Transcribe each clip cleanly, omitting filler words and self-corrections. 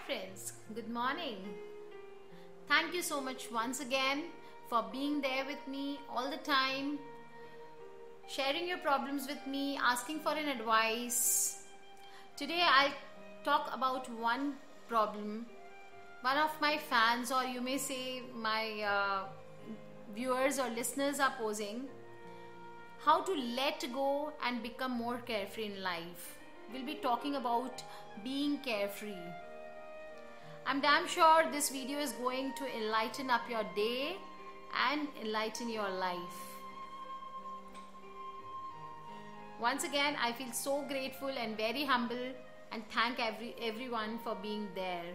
friends, good morning. Thank you so much once again for being there with me all the time, sharing your problems with me, asking for an advice. Today I'll talk about one problem one of my fans, or you may say my viewers or listeners, are posing: how to let go and become more carefree in life. We'll be talking about being carefree. I'm damn sure this video is going to enlighten up your day and enlighten your life. Once again, I feel so grateful and very humble, and thank everyone for being there.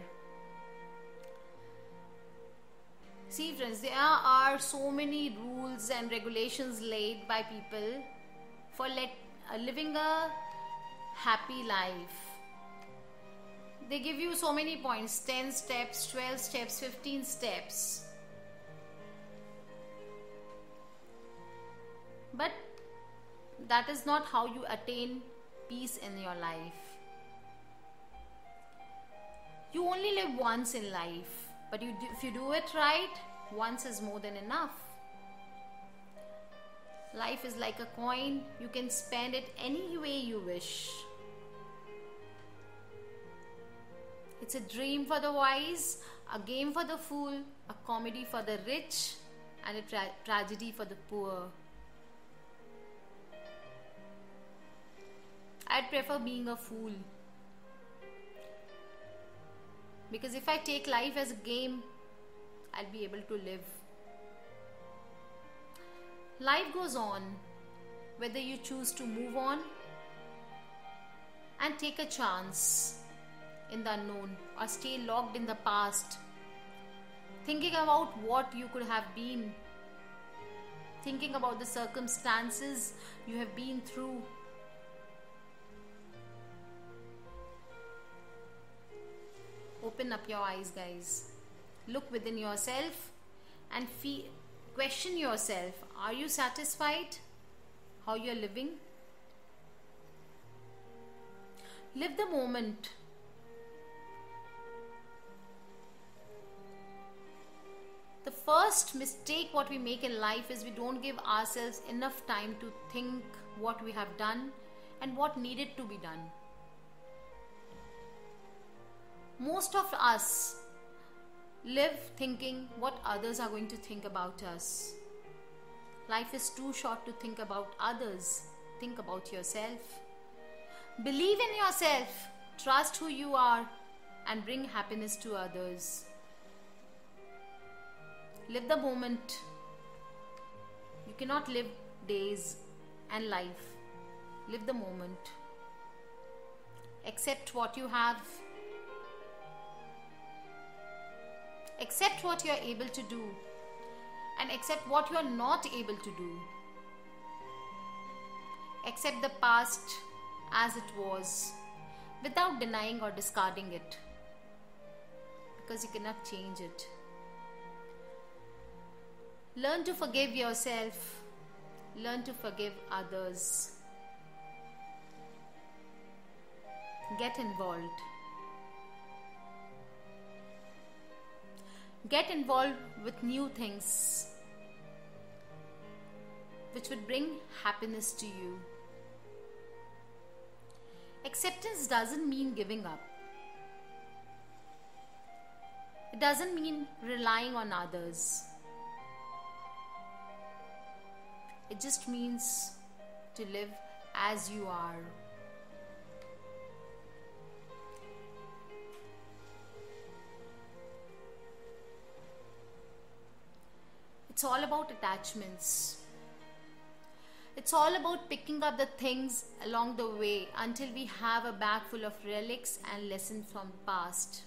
See friends, there are so many rules and regulations laid by people for living a happy life. They give you so many points: 10 steps, 12 steps, 15 steps. But that is not how you attain peace in your life. You only live once in life, but if you do it right, once is more than enough. Life is like a coin. You can spend it any way you wish. It's a dream for the wise, a game for the fool, a comedy for the rich, and a tragedy for the poor. I'd prefer being a fool, because if I take life as a game, I'll be able to live. Life goes on, whether you choose to move on and take a chance in the unknown, or stay locked in the past, thinking about what you could have been, thinking about the circumstances you have been through. Open up your eyes, guys. Look within yourself and question yourself. Are you satisfied how you're living? Live the moment. The first mistake what we make in life is we don't give ourselves enough time to think what we have done and what needed to be done. Most of us live thinking what others are going to think about us. Life is too short to think about others. Think about yourself. Believe in yourself. Trust who you are and bring happiness to others. Live the moment. You cannot live days and life. Live the moment. Accept what you have. Accept what you are able to do, and accept what you are not able to do. Accept the past as it was, without denying or discarding it, because you cannot change it. Learn to forgive yourself. Learn to forgive others. Get involved. Get involved with new things which would bring happiness to you. Acceptance doesn't mean giving up. It doesn't mean relying on others. It just means to live as you are. It's all about attachments. It's all about picking up the things along the way until we have a bag full of relics and lessons from the past.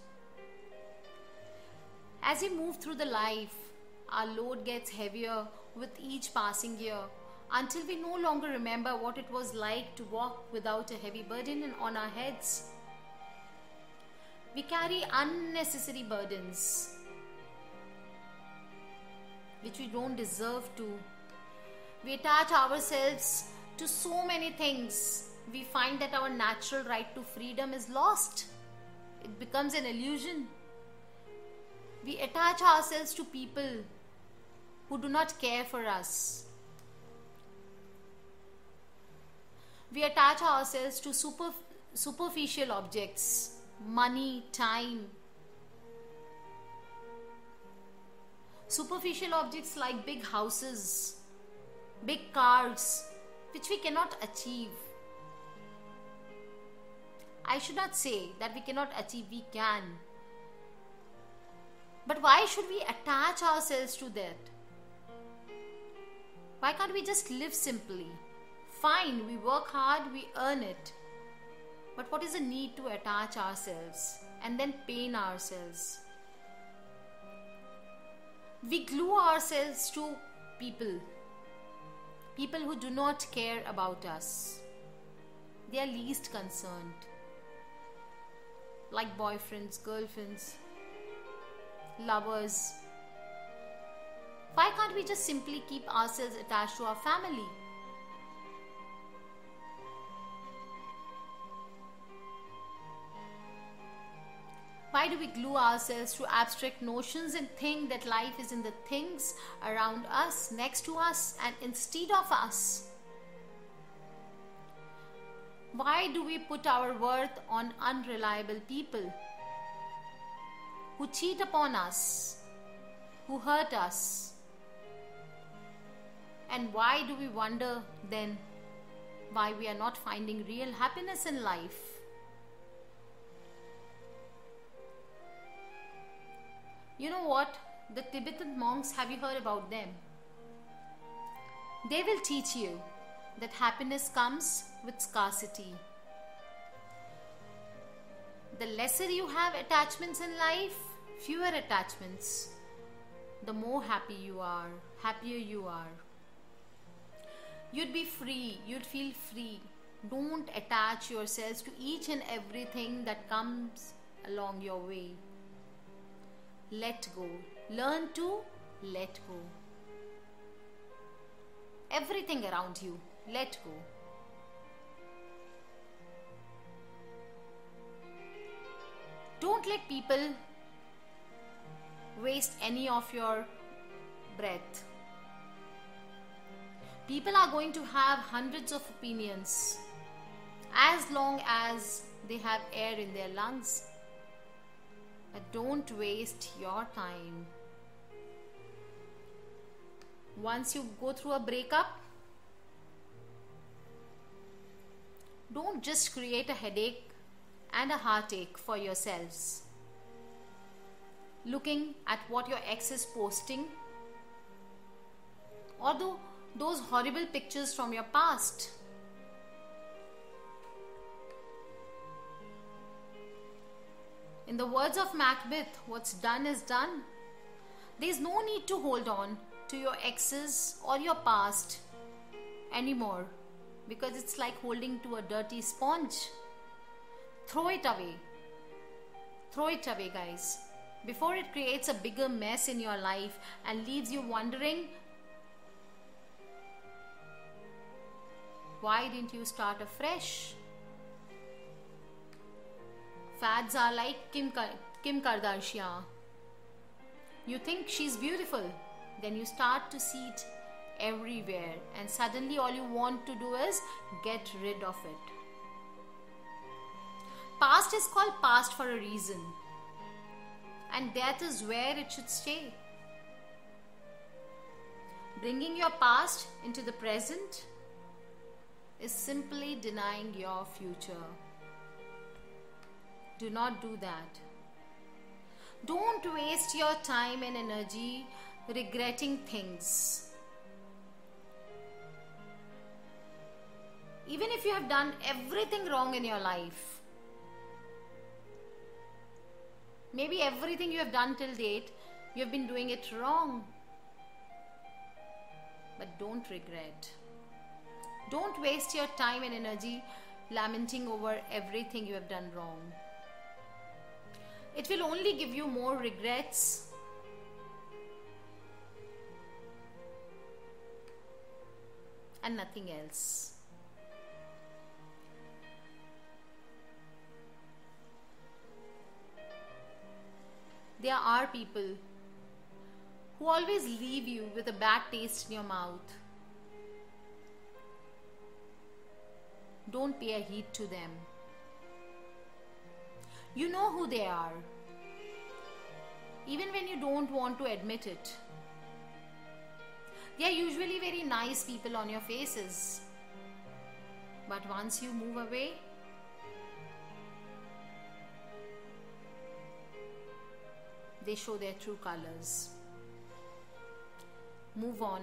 As we move through the life, our load gets heavier with each passing year, until we no longer remember what it was like to walk without a heavy burden on our heads. We carry unnecessary burdens which we don't deserve to. We attach ourselves to so many things. We find that our natural right to freedom is lost. It becomes becomes an illusion. We attach ourselves to people who do not care for us. We attach ourselves to superficial objects, money, time. Superficial objects like big houses, big cars, which we cannot achieve. I should not say that we cannot achieve, we can. But why should we attach ourselves to that? Why can't we just live simply? Fine, we work hard, we earn it. But what is the need to attach ourselves and then pain ourselves? We glue ourselves to people who do not care about us. They are least concerned. Like boyfriends, girlfriends, lovers. Why can't we just simply keep ourselves attached to our family? Why do we glue ourselves to abstract notions and think that life is in the things around us, next to us, and instead of us? Why do we put our worth on unreliable people who cheat upon us, who hurt us? And why do we wonder then why we are not finding real happiness in life? You know what? The Tibetan monks, have you heard about them? They will teach you that happiness comes with scarcity. The lesser you have attachments in life, fewer attachments, the more happier you are. You'd be free, you'd feel free. Don't attach yourselves to each and everything that comes along your way. Let go. Learn to let go. Everything around you, let go. Don't let people waste any of your breath. People are going to have hundreds of opinions as long as they have air in their lungs. But don't waste your time. Once you go through a breakup, don't just create a headache and a heartache for yourselves. Looking at what your ex is posting, or those horrible pictures from your past. In the words of Macbeth, what's done is done. There's no need to hold on to your exes or your past anymore, because it's like holding to a dirty sponge. Throw it away. Throw it away, guys, before it creates a bigger mess in your life and leaves you wondering, why didn't you start afresh? Fads are like Kim Kardashian. You think she's beautiful, then you start to see it everywhere, and suddenly all you want to do is get rid of it. Past is called past for a reason, and that is where it should stay. Bringing your past into the present is simply denying your future. Do not do that. Don't waste your time and energy regretting things. Even if you have done everything wrong in your life, maybe everything you have done till date, you have been doing it wrong. But don't regret. Don't waste your time and energy lamenting over everything you have done wrong. It will only give you more regrets and nothing else. There are people who always leave you with a bad taste in your mouth. Don't pay a heed to them. You know who they are, even when you don't want to admit it. They are usually very nice people on your faces. But once you move away, they show their true colors. Move on.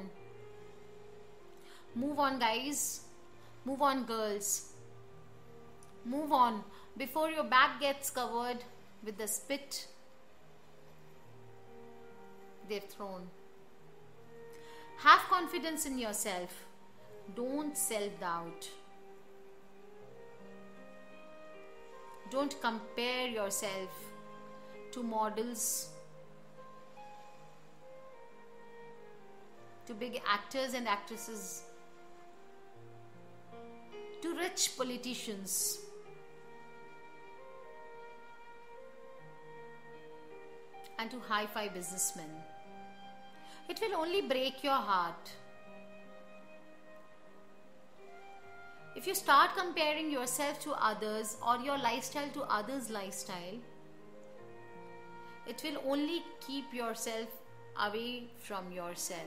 Move on, guys. Move on, girls. Move on before your back gets covered with the spit they've thrown. Have confidence in yourself. Don't self-doubt. Don't compare yourself to models, to big actors and actresses, to rich politicians. And to hi-fi businessmen. It will only break your heart. If you start comparing yourself to others or your lifestyle to others' lifestyle, it will only keep yourself away from yourself.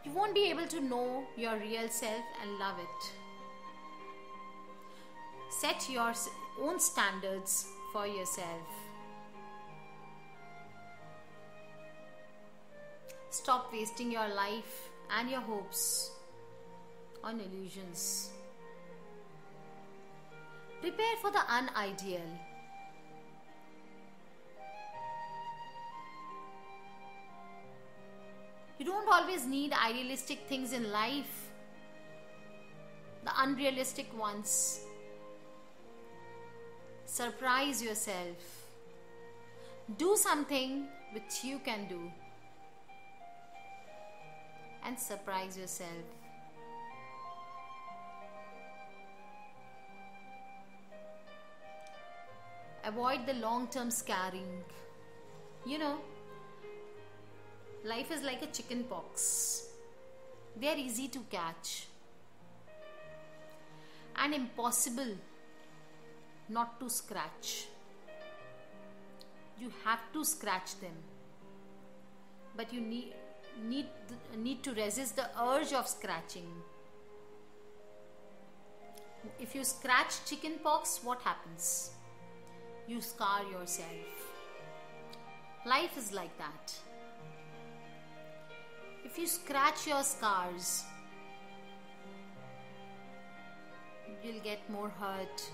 You won't be able to know your real self and love it. Set your own standards for yourself. Stop wasting your life and your hopes on illusions. Prepare for the unideal. You don't always need idealistic things in life, the unrealistic ones. Surprise yourself. Do something which you can do. And surprise yourself. Avoid the long-term scarring. You know, life is like a chicken pox. They are easy to catch and impossible not to scratch. You have to scratch them, but you need to resist the urge of scratching. If you scratch chicken pox, what happens? You scar yourself. Life is like that. If you scratch your scars, you'll get more hurt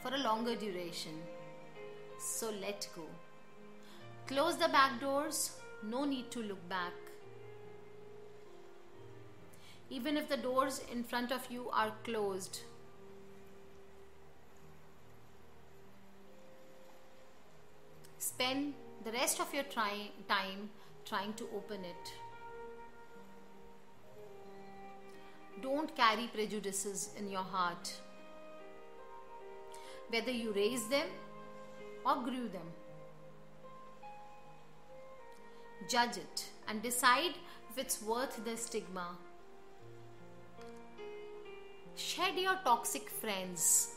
for a longer duration. So let go. Close the back doors. No need to look back. Even if the doors in front of you are closed, spend the rest of your time trying to open it. Don't carry prejudices in your heart, whether you raised them or grew them. Judge it and decide if it's worth the stigma. Shed your toxic friends.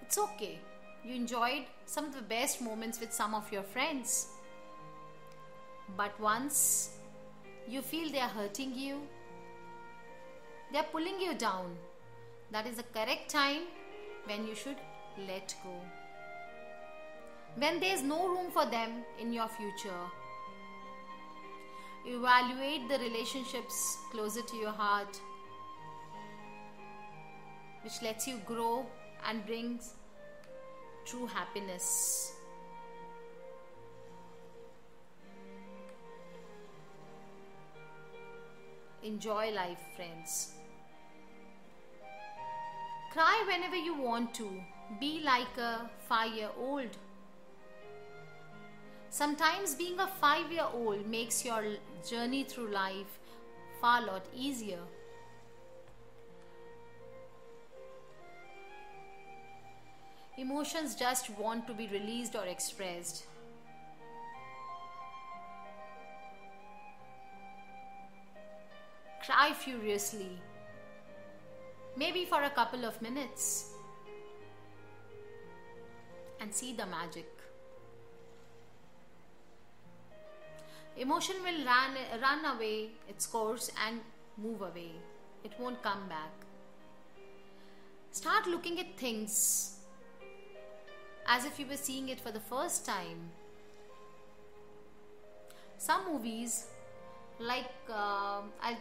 It's okay. You enjoyed some of the best moments with some of your friends. But once you feel they are hurting you, they are pulling you down, that is the correct time when you should let go. When there is no room for them in your future, evaluate the relationships closer to your heart, which lets you grow and brings true happiness. Enjoy life, friends. Cry whenever you want to. Be like a 5-year-old. Sometimes being a 5-year-old makes your journey through life far lot easier. Emotions just want to be released or expressed. Cry furiously, maybe for a couple of minutes, and see the magic. Emotion will run away its course and move away. It won't come back. Start looking at things as if you were seeing it for the first time. Some movies, like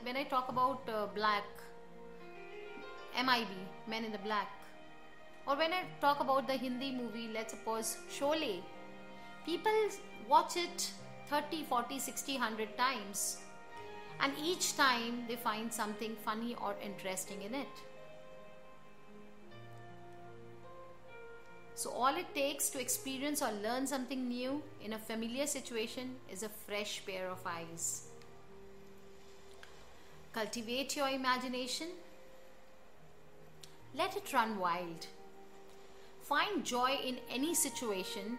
when I talk about Black, MIB, Men in the Black, or when I talk about the Hindi movie, let's suppose Sholay, people watch it 30, 40, 60, 100 times, and each time they find something funny or interesting in it. So all it takes to experience or learn something new in a familiar situation is a fresh pair of eyes. Cultivate your imagination. Let it run wild. Find joy in any situation,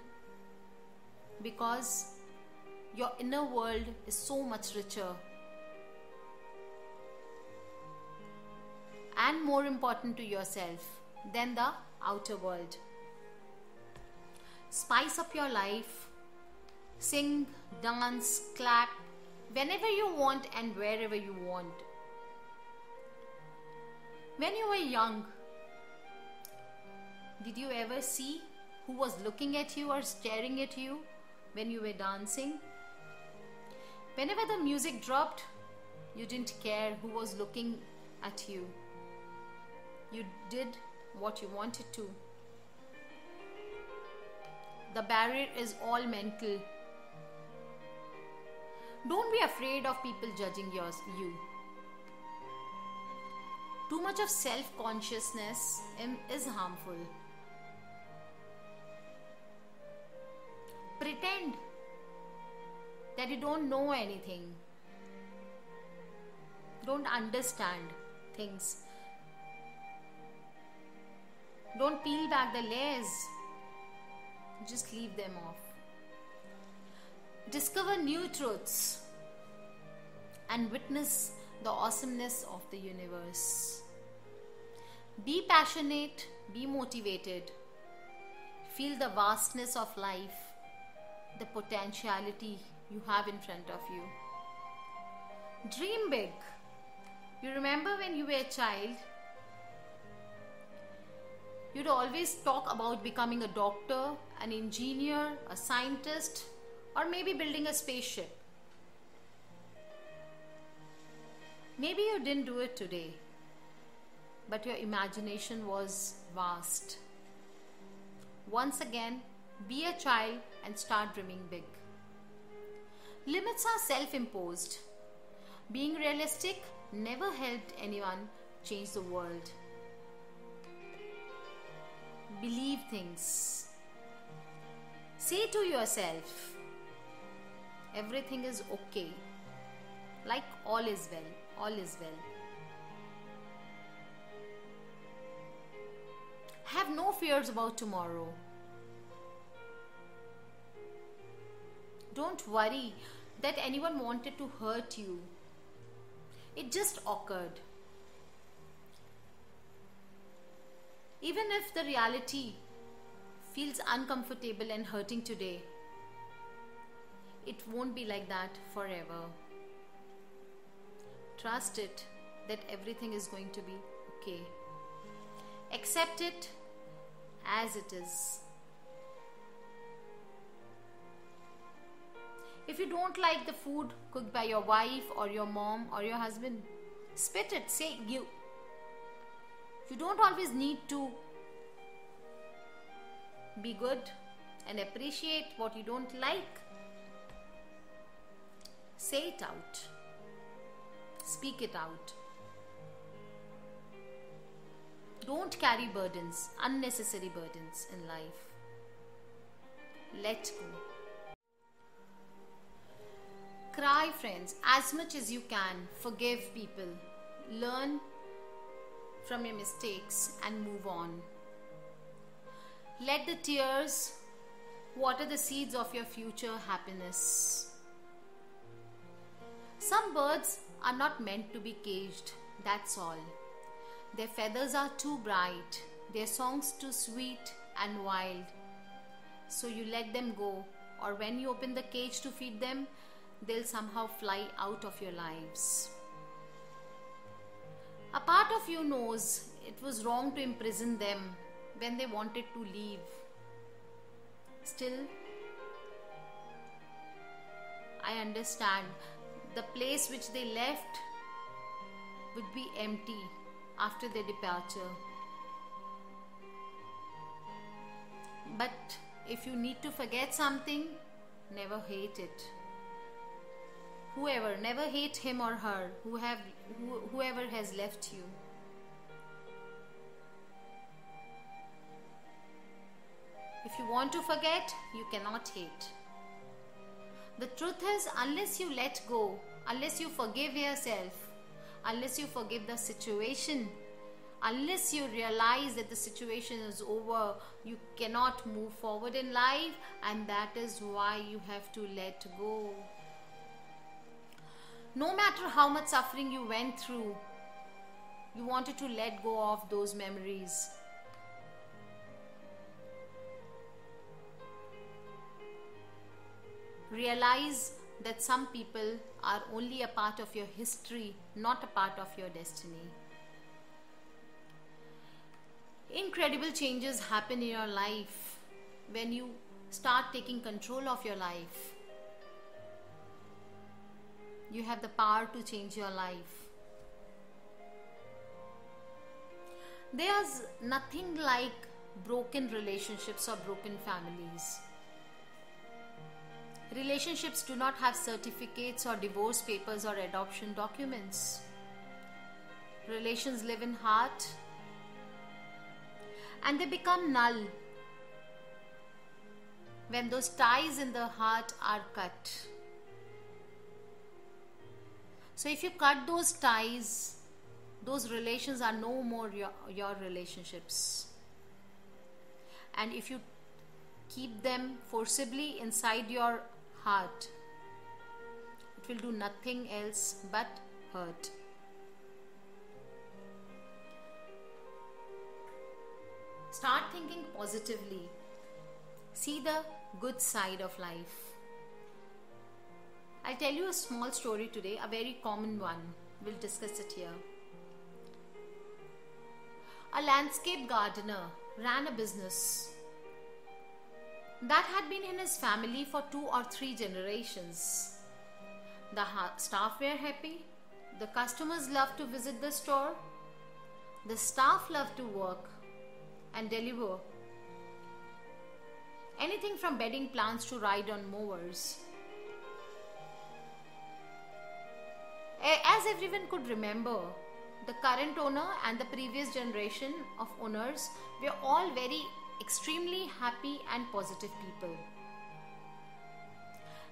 because your inner world is so much richer and more important to yourself than the outer world. Spice up your life. Sing, dance, clap whenever you want and wherever you want. When you were young, did you ever see who was looking at you or staring at you when you were dancing? Whenever the music dropped, you didn't care who was looking at you. You did what you wanted to. The barrier is all mental. Don't be afraid of people judging you. Too much of self-consciousness is harmful. Pretend that you don't know anything. Don't understand things. Don't peel back the layers. Just leave them off. Discover new truths and witness the awesomeness of the universe. Be passionate, be motivated. Feel the vastness of life, the potentiality you have in front of you. Dream big. You remember when you were a child, you'd always talk about becoming a doctor, an engineer, a scientist, or maybe building a spaceship. Maybe you didn't do it today, but your imagination was vast. Once again, be a child and start dreaming big. Limits are self-imposed. Being realistic never helped anyone change the world. Believe things. Say to yourself, everything is okay. Like all is well. All is well. Have no fears about tomorrow. Don't worry that anyone wanted to hurt you. It just occurred. Even if the reality feels uncomfortable and hurting today, it won't be like that forever. Trust it that everything is going to be okay. Accept it as it is. If you don't like the food cooked by your wife or your mom or your husband, spit it, say you. You don't always need to be good and appreciate what you don't like. Say it out. Speak it out. Don't carry burdens, unnecessary burdens in life. Let go. Cry, friends, as much as you can. Forgive people. Learn from your mistakes and move on. Let the tears water the seeds of your future happiness. Some birds are not meant to be caged, that's all. Their feathers are too bright, their songs too sweet and wild. So you let them go, or when you open the cage to feed them, they'll somehow fly out of your lives. A part of you knows it was wrong to imprison them when they wanted to leave. Still, I understand the place which they left would be empty after their departure. But if you need to forget something, never hate it. Never hate him or her, whoever has left you. If you want to forget, you cannot hate. The truth is, unless you let go, unless you forgive yourself, unless you forgive the situation, unless you realize that the situation is over, you cannot move forward in life, and that is why you have to let go. No matter how much suffering you went through, you wanted to let go of those memories. Realize that some people are only a part of your history, not a part of your destiny. Incredible changes happen in your life when you start taking control of your life. You have the power to change your life. There's nothing like broken relationships or broken families. Relationships do not have certificates or divorce papers or adoption documents. Relations live in heart, and they become null when those ties in the heart are cut. So if you cut those ties, those relations are no more your relationships. And if you keep them forcibly inside your heart, it will do nothing else but hurt. Start thinking positively. See the good side of life. I'll tell you a small story today, a very common one. We'll discuss it here. A landscape gardener ran a business that had been in his family for 2 or 3 generations. The staff were happy. The customers loved to visit the store. The staff loved to work and deliver anything from bedding plants to ride on mowers. As everyone could remember, the current owner and the previous generation of owners were all very extremely happy and positive people.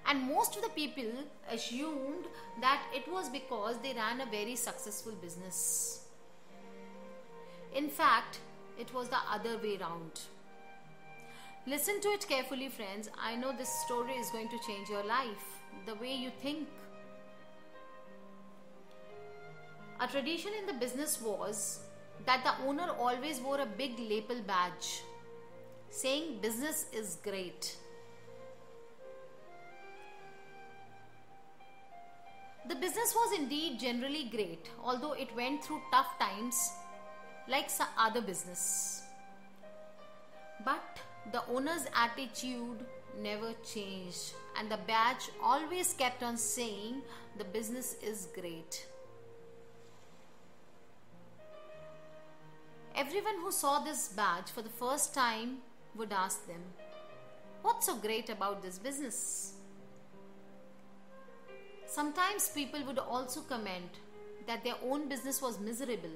And most of the people assumed that it was because they ran a very successful business. In fact, it was the other way round. Listen to it carefully, friends. I know this story is going to change your life, the way you think. A tradition in the business was that the owner always wore a big lapel badge saying business is great. The business was indeed generally great, although it went through tough times like some other business. But the owner's attitude never changed, and the badge always kept on saying the business is great. Everyone who saw this badge for the first time would ask them, "What's so great about this business?" Sometimes people would also comment that their own business was miserable,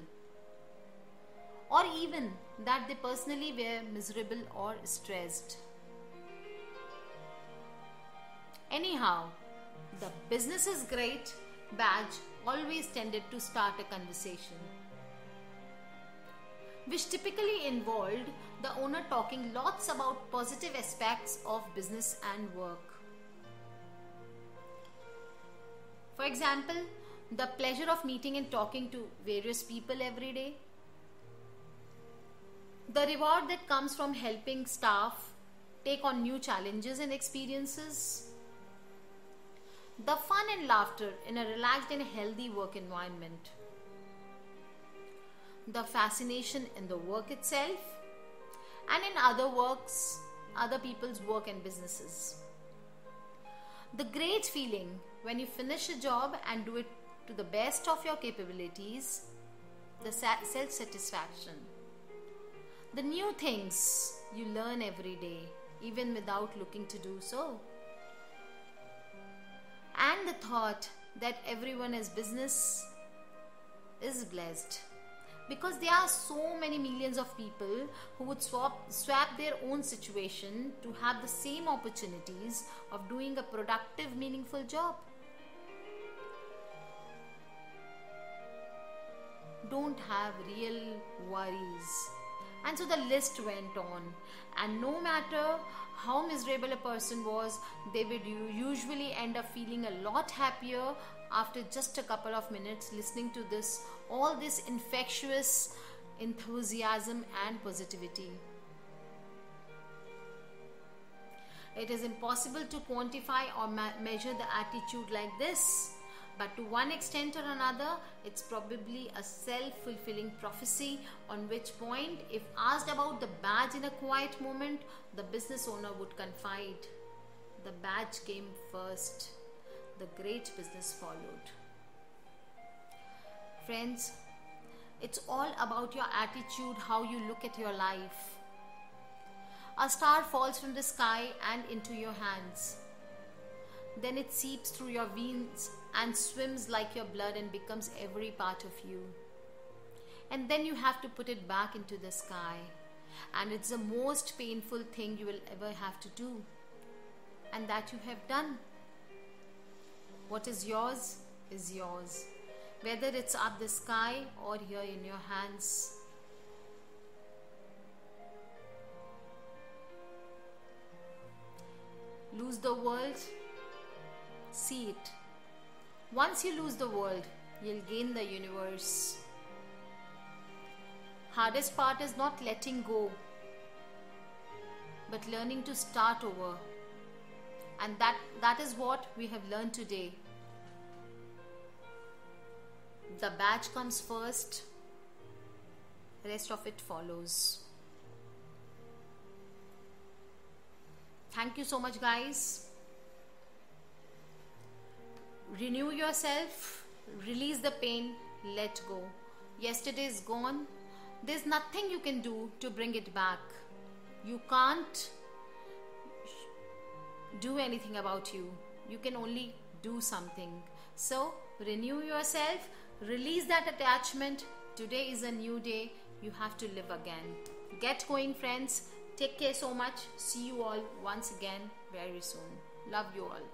or even that they personally were miserable or stressed. Anyhow, The business is great badge always tended to start a conversation, which typically involved the owner talking lots about positive aspects of business and work. For example, the pleasure of meeting and talking to various people every day, the reward that comes from helping staff take on new challenges and experiences, the fun and laughter in a relaxed and healthy work environment, the fascination in the work itself and in other people's work and businesses, the great feeling when you finish a job and do it to the best of your capabilities, the self-satisfaction, the new things you learn every day even without looking to do so, and the thought that everyone in business is blessed because there are so many millions of people who would swap their own situation to have the same opportunities of doing a productive, meaningful job. Don't have real worries. And so the list went on, and no matter how miserable a person was, they would usually end up feeling a lot happier after just a couple of minutes listening to all this infectious enthusiasm and positivity. It is impossible to quantify or measure the attitude like this, but to one extent or another, it's probably a self-fulfilling prophecy, on which point, if asked about the badge in a quiet moment, the business owner would confide, "The badge came first. The great business followed." Friends, it's all about your attitude, how you look at your life. A star falls from the sky and into your hands. Then it seeps through your veins and swims like your blood and becomes every part of you. And then you have to put it back into the sky. And it's the most painful thing you will ever have to do. And that you have done. What is yours is yours. Whether it's up the sky or here in your hands. Lose the world. See it. Once you lose the world, you'll gain the universe. Hardest part is not letting go, but learning to start over. And that is what we have learned today. The badge comes first, rest of it follows. Thank you so much, guys. Renew yourself, release the pain, let go. Yesterday is gone. There's nothing you can do to bring it back. You can't do anything about you. You can only do something. So renew yourself, release that attachment. Today is a new day. You have to live again. Get going, friends. Take care so much. See you all once again very soon. Love you all.